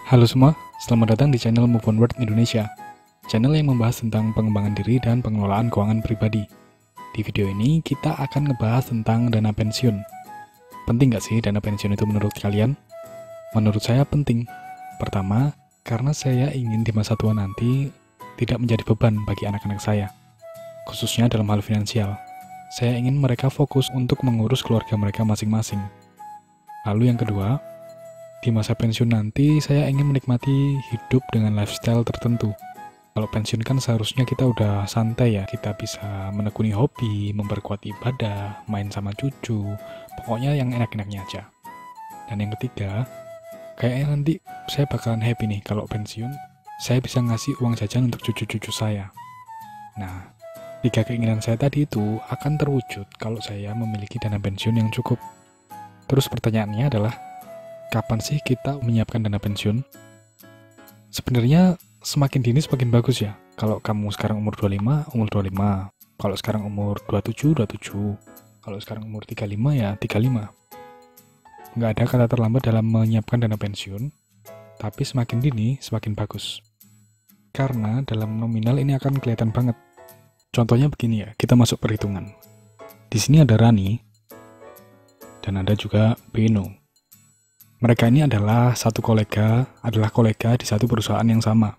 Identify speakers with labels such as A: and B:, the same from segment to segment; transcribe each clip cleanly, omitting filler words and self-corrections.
A: Halo semua, selamat datang di channel Move Onward Indonesia, channel yang membahas tentang pengembangan diri dan pengelolaan keuangan pribadi. Di video ini, kita akan ngebahas tentang dana pensiun. Penting nggak sih dana pensiun itu menurut kalian? Menurut saya penting. Pertama, karena saya ingin di masa tua nanti tidak menjadi beban bagi anak-anak saya, khususnya dalam hal finansial. Saya ingin mereka fokus untuk mengurus keluarga mereka masing-masing. Lalu yang kedua, di masa pensiun nanti, saya ingin menikmati hidup dengan lifestyle tertentu. Kalau pensiun kan seharusnya kita udah santai ya, kita bisa menekuni hobi, memperkuat ibadah, main sama cucu, pokoknya yang enak-enaknya aja. Dan yang ketiga, kayaknya nanti saya bakalan happy nih kalau pensiun, saya bisa ngasih uang jajan untuk cucu-cucu saya. Nah, tiga keinginan saya tadi itu akan terwujud kalau saya memiliki dana pensiun yang cukup. Terus pertanyaannya adalah, kapan sih kita menyiapkan dana pensiun? Sebenarnya semakin dini semakin bagus ya. Kalau kamu sekarang umur 25, umur 25. Kalau sekarang umur 27, 27. Kalau sekarang umur 35 ya 35. Nggak ada kata terlambat dalam menyiapkan dana pensiun, tapi semakin dini semakin bagus. Karena dalam nominal ini akan kelihatan banget. Contohnya begini ya, kita masuk perhitungan. Di sini ada Rani, dan ada juga Beno. Mereka ini adalah kolega di satu perusahaan yang sama.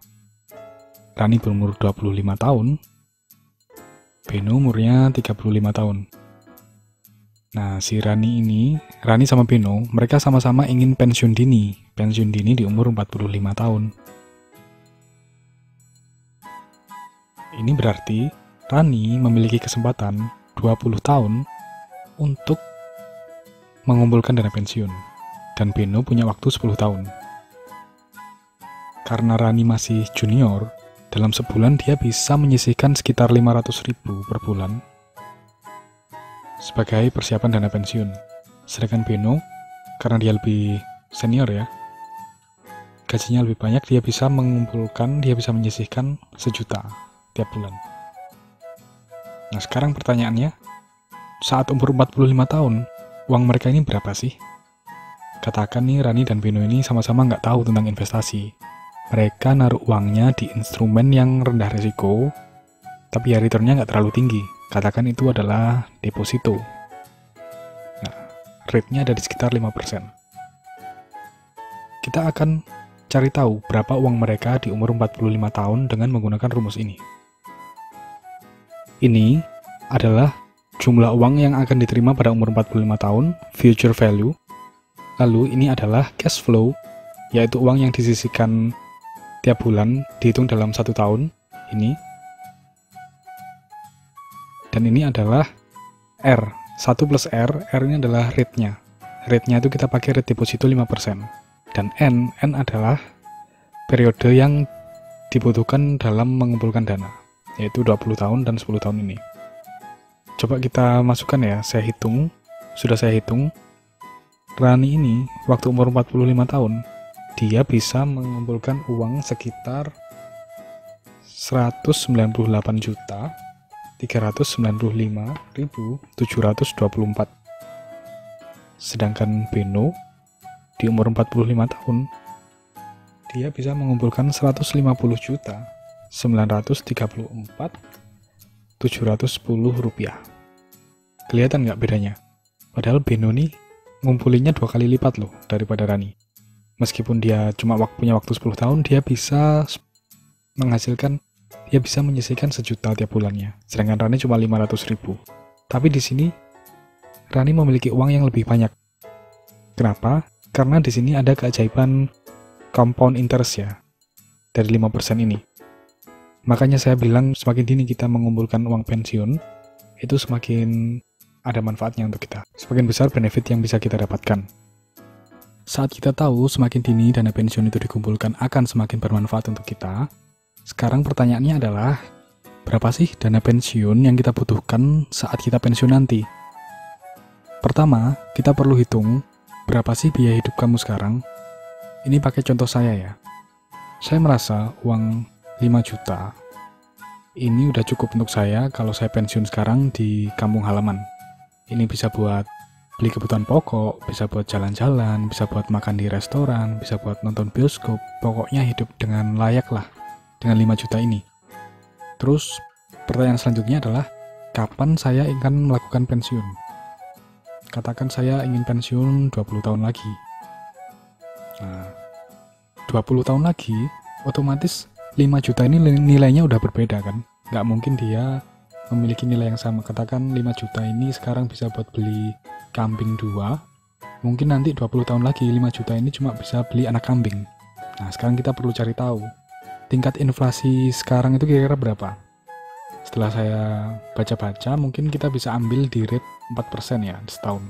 A: Rani berumur 25 tahun, Beno umurnya 35 tahun. Nah, si Rani sama Beno, mereka sama-sama ingin pensiun dini di umur 45 tahun. Ini berarti Rani memiliki kesempatan 20 tahun untuk mengumpulkan dana pensiun. Dan Beno punya waktu 10 tahun. Karena Rani masih junior, dalam sebulan dia bisa menyisihkan sekitar 500.000 per bulan sebagai persiapan dana pensiun. Sedangkan Beno, karena dia lebih senior ya, gajinya lebih banyak, dia bisa menyisihkan 1 juta tiap bulan. Nah, sekarang pertanyaannya, saat umur 45 tahun, uang mereka ini berapa sih? Katakan nih Rani dan Beno ini sama-sama nggak tahu tentang investasi. Mereka naruh uangnya di instrumen yang rendah risiko, tapi ya returnnya nggak terlalu tinggi. Katakan itu adalah deposito. Nah, rate-nya ada di sekitar 5%. Kita akan cari tahu berapa uang mereka di umur 45 tahun dengan menggunakan rumus ini. Ini adalah jumlah uang yang akan diterima pada umur 45 tahun, future value. Lalu ini adalah cash flow, yaitu uang yang disisihkan tiap bulan, dihitung dalam 1 tahun ini. Dan ini adalah R, 1 plus R ini adalah rate-nya. Rate-nya itu kita pakai rate deposito 5%. Dan N adalah periode yang dibutuhkan dalam mengumpulkan dana, yaitu 20 tahun dan 10 tahun ini. Coba kita masukkan ya, sudah saya hitung. Rani ini, waktu umur 45 tahun, dia bisa mengumpulkan uang sekitar 198.395.724. Sedangkan Beno, di umur 45 tahun, dia bisa mengumpulkan 150.934.710 rupiah. Kelihatan nggak bedanya? Padahal Beno nih ngumpulinnya 2 kali lipat loh daripada Rani. Meskipun dia cuma punya waktu 10 tahun, dia bisa menyisihkan 1 juta tiap bulannya. Sedangkan Rani cuma 500.000. Tapi di sini Rani memiliki uang yang lebih banyak. Kenapa? Karena di sini ada keajaiban compound interest ya, dari 5% ini. Makanya saya bilang semakin dini kita mengumpulkan uang pensiun, itu semakin ada manfaatnya untuk kita. Semakin besar benefit yang bisa kita dapatkan. Saat kita tahu semakin dini dana pensiun itu dikumpulkan akan semakin bermanfaat untuk kita, sekarang pertanyaannya adalah, berapa sih dana pensiun yang kita butuhkan saat kita pensiun nanti? Pertama, kita perlu hitung berapa sih biaya hidup kamu sekarang. Ini pakai contoh saya ya. Saya merasa uang 5 juta ini udah cukup untuk saya kalau saya pensiun sekarang di kampung halaman. Ini bisa buat beli kebutuhan pokok, bisa buat jalan-jalan, bisa buat makan di restoran, bisa buat nonton bioskop, pokoknya hidup dengan layak lah dengan 5 juta ini. Terus pertanyaan selanjutnya adalah, kapan saya akan melakukan pensiun? Katakan saya ingin pensiun 20 tahun lagi. Nah, 20 tahun lagi, otomatis 5 juta ini nilainya udah berbeda kan? Nggak mungkin dia memiliki nilai yang sama. Katakan 5 juta ini sekarang bisa buat beli kambing 2, mungkin nanti 20 tahun lagi 5 juta ini cuma bisa beli anak kambing. Nah, sekarang kita perlu cari tahu tingkat inflasi sekarang itu kira-kira berapa. Setelah saya baca-baca, mungkin kita bisa ambil di rate 4% ya setahun.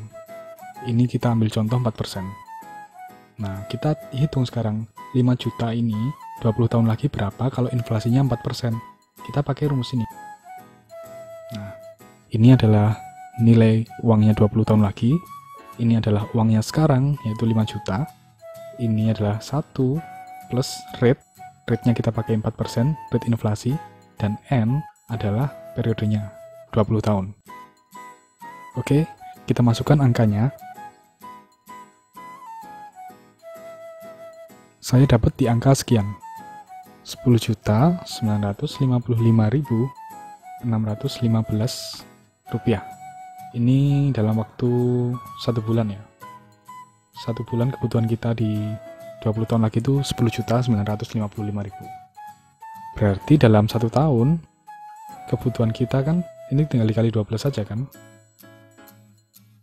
A: Ini kita ambil contoh 4%. Nah, kita hitung sekarang 5 juta ini 20 tahun lagi berapa kalau inflasinya 4%. Kita pakai rumus ini. Nah, ini adalah nilai uangnya 20 tahun lagi. Ini adalah uangnya sekarang, yaitu 5 juta. Ini adalah 1 plus rate. Rate-nya kita pakai 4%, rate inflasi. Dan N adalah periodenya, 20 tahun. Oke, kita masukkan angkanya. Saya dapat di angka sekian. 10.955.615 rupiah. Ini dalam waktu 1 bulan ya. 1 bulan kebutuhan kita di 20 tahun lagi itu 10.955.000. Berarti dalam 1 tahun kebutuhan kita kan ini tinggal dikali 12 saja kan.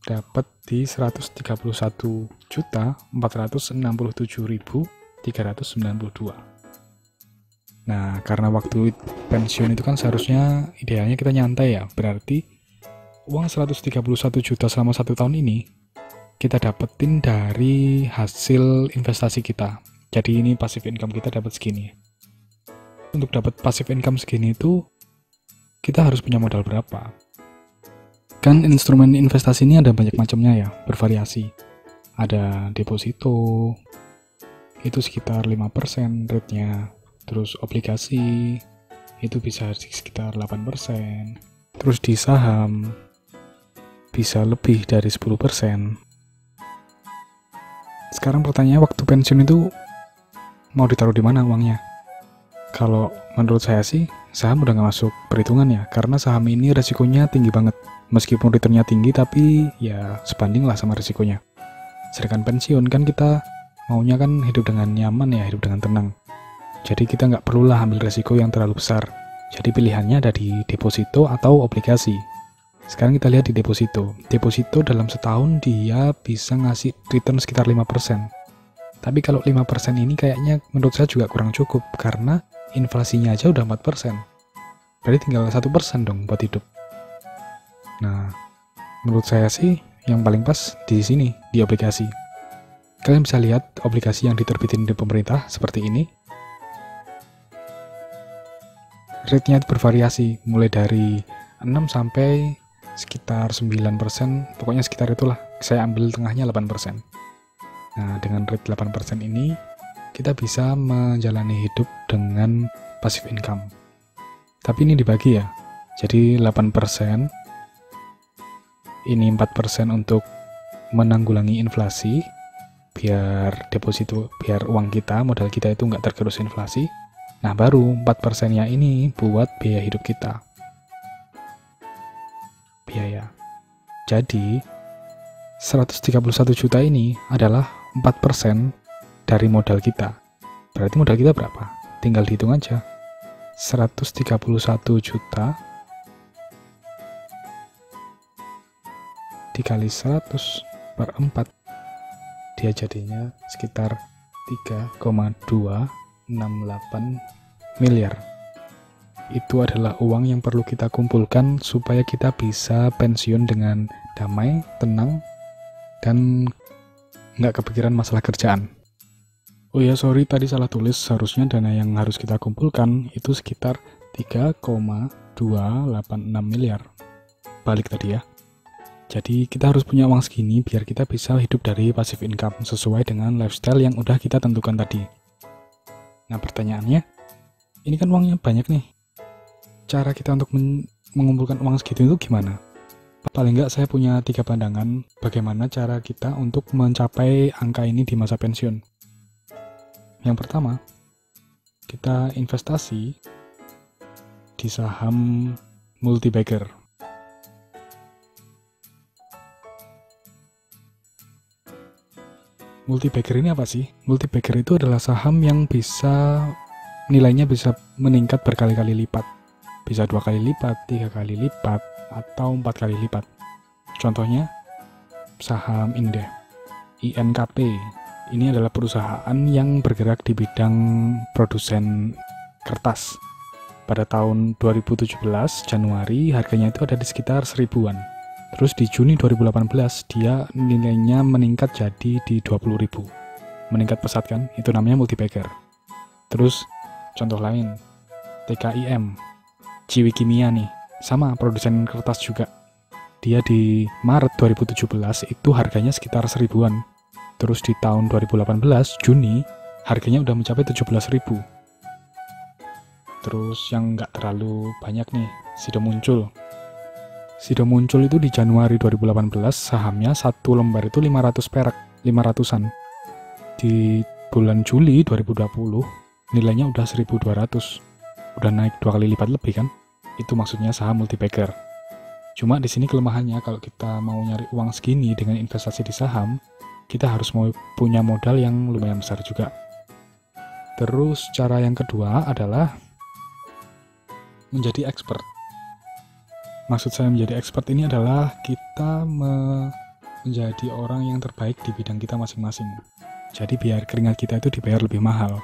A: Dapat di 131.467.392. Nah, karena waktu pensiun itu kan seharusnya idealnya kita nyantai ya. Berarti uang 131 juta selama 1 tahun ini kita dapetin dari hasil investasi kita. Jadi ini passive income kita dapat segini. Untuk dapat passive income segini itu kita harus punya modal berapa? Kan instrumen investasi ini ada banyak macamnya ya, bervariasi. Ada deposito, itu sekitar 5% rate-nya. Terus obligasi, itu bisa sekitar 8%. Terus di saham, bisa lebih dari 10%. Sekarang pertanyaannya, waktu pensiun itu mau ditaruh di mana uangnya? Kalau menurut saya sih, saham udah nggak masuk perhitungan ya, karena saham ini resikonya tinggi banget. Meskipun returnnya tinggi, tapi ya sebanding lah sama resikonya. Sedangkan pensiun kan kita maunya kan hidup dengan nyaman ya, hidup dengan tenang. Jadi kita nggak perlulah ambil resiko yang terlalu besar. Jadi pilihannya ada di deposito atau obligasi. Sekarang kita lihat di deposito. Deposito dalam setahun dia bisa ngasih return sekitar 5%. Tapi kalau 5% ini kayaknya menurut saya juga kurang cukup, karena inflasinya aja udah 4%. Berarti tinggal 1% dong buat hidup. Nah, menurut saya sih yang paling pas di sini, di obligasi. Kalian bisa lihat obligasi yang diterbitin di pemerintah seperti ini. Rate-nya bervariasi, mulai dari 6 sampai sekitar 9%, pokoknya sekitar itulah. Saya ambil tengahnya 8%. Nah, dengan rate 8% ini, kita bisa menjalani hidup dengan passive income. Tapi ini dibagi ya, jadi 8%, ini 4% untuk menanggulangi inflasi, biar deposito, biar uang kita, modal kita itu nggak tergerus inflasi. Nah, baru 4%-nya ini buat biaya hidup kita. Biaya. Jadi, 131 juta ini adalah 4% dari modal kita. Berarti modal kita berapa? Tinggal dihitung aja. 131 juta dikali 100 per 4, dia jadinya sekitar 3,268 miliar. Itu adalah uang yang perlu kita kumpulkan supaya kita bisa pensiun dengan damai, tenang, dan nggak kepikiran masalah kerjaan. Oh ya, sorry tadi salah tulis, harusnya dana yang harus kita kumpulkan itu sekitar 3,286 miliar. Balik tadi ya. Jadi kita harus punya uang segini biar kita bisa hidup dari passive income sesuai dengan lifestyle yang udah kita tentukan tadi. Nah, pertanyaannya, ini kan uangnya banyak nih. Cara kita untuk mengumpulkan uang segitu itu gimana? Paling nggak saya punya 3 pandangan bagaimana cara kita untuk mencapai angka ini di masa pensiun. Yang pertama, kita investasi di saham multi-bagger. Multi-bagger ini apa sih? Multi-bagger itu adalah saham yang nilainya bisa meningkat berkali-kali lipat. Bisa 2 kali lipat, 3 kali lipat, atau 4 kali lipat. Contohnya, saham ini deh, INKP. Ini adalah perusahaan yang bergerak di bidang produsen kertas. Pada tahun 2017, Januari, harganya itu ada di sekitar 1000-an. Terus di Juni 2018, dia nilainya meningkat jadi di 20.000. Meningkat pesat kan? Itu namanya multi-bagger. Terus, contoh lain, TKIM, Ciwi Kimia nih, sama produsen kertas juga. Dia di Maret 2017 itu harganya sekitar 1000-an. Terus di tahun 2018, Juni, harganya udah mencapai 17.000. Terus yang nggak terlalu banyak nih, Sido Muncul. Sido Muncul itu di Januari 2018, sahamnya satu lembar itu 500 perak, 500-an. Di bulan Juli 2020, nilainya udah 1.200. Udah naik 2 kali lipat lebih kan? Itu maksudnya saham multi-bagger. Cuma di sini kelemahannya kalau kita mau nyari uang segini dengan investasi di saham, kita harus mau punya modal yang lumayan besar juga. Terus cara yang kedua adalah menjadi expert. Maksud saya menjadi expert ini adalah kita menjadi orang yang terbaik di bidang kita masing-masing. Jadi biar keringat kita itu dibayar lebih mahal.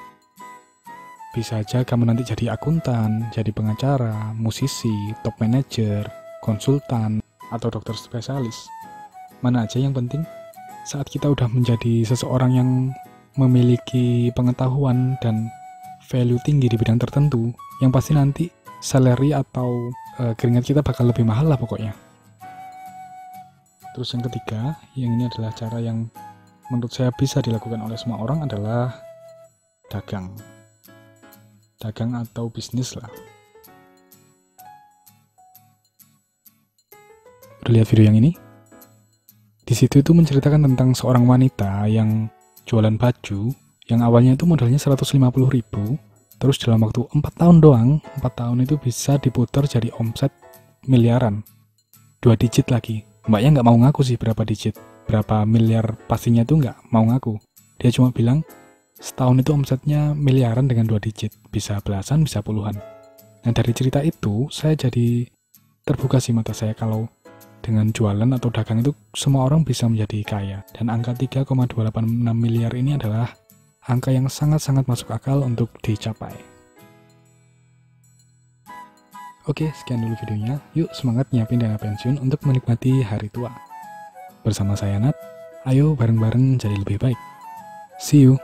A: Bisa aja kamu nanti jadi akuntan, jadi pengacara, musisi, top manager, konsultan, atau dokter spesialis. Mana aja yang penting, saat kita udah menjadi seseorang yang memiliki pengetahuan dan value tinggi di bidang tertentu, yang pasti nanti salary atau keringat kita bakal lebih mahal lah pokoknya. Terus yang ketiga, yang ini adalah cara yang menurut saya bisa dilakukan oleh semua orang adalah dagang. Dagang atau bisnis lah. Udah lihat video yang ini? Di situ itu menceritakan tentang seorang wanita yang jualan baju, yang awalnya itu modalnya 150.000, terus dalam waktu 4 tahun doang, 4 tahun itu bisa diputar jadi omset miliaran. 2 digit lagi. Mbaknya nggak mau ngaku sih berapa digit, berapa miliar pastinya tuh nggak mau ngaku. Dia cuma bilang, setahun itu omsetnya miliaran dengan 2 digit. Bisa belasan, bisa puluhan. Nah dari cerita itu, saya jadi terbuka sih mata saya kalau dengan jualan atau dagang itu semua orang bisa menjadi kaya. Dan angka 3,286 miliar ini adalah angka yang sangat-sangat masuk akal untuk dicapai. Oke, sekian dulu videonya. Yuk semangat nyiapin dana pensiun untuk menikmati hari tua. Bersama saya Nat, ayo bareng-bareng jadi lebih baik. See you!